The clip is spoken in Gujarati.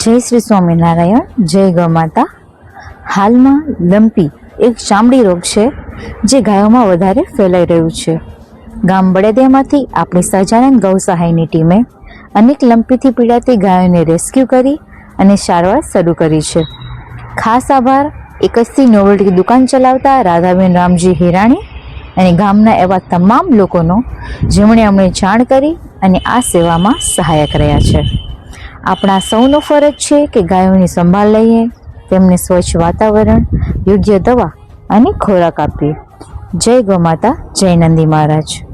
જય શ્રી સ્વામિનારાયણ. જય ગૌ માતા. હાલમાં લંપી એક ચામડી રોગ છે જે ગાયોમાં વધારે ફેલાઈ રહ્યું છે. ગામ બળદિયામાંથી આપણી સહજાનંદ ગૌ સહાયની ટીમે અનેક લંપીથી પીડાતી ગાયોને રેસ્ક્યુ કરી અને સારવાર શરૂ કરી છે. ખાસ આભાર એકસ્થી નોવેલ્ટી દુકાન ચલાવતા રાધાબેન રામજી હિરાણી અને ગામના એવા તમામ લોકોનો જેમણે અમને જાણ કરી અને આ સેવામાં સહાયક રહ્યા છે. આપણા સૌનો ફરજ છે કે ગાયોની સંભાળ લઈએ, તેમને સ્વચ્છ વાતાવરણ, યોગ્ય દવા અને ખોરાક આપીએ. જય ગૌ માતા, જય નંદી મહારાજ.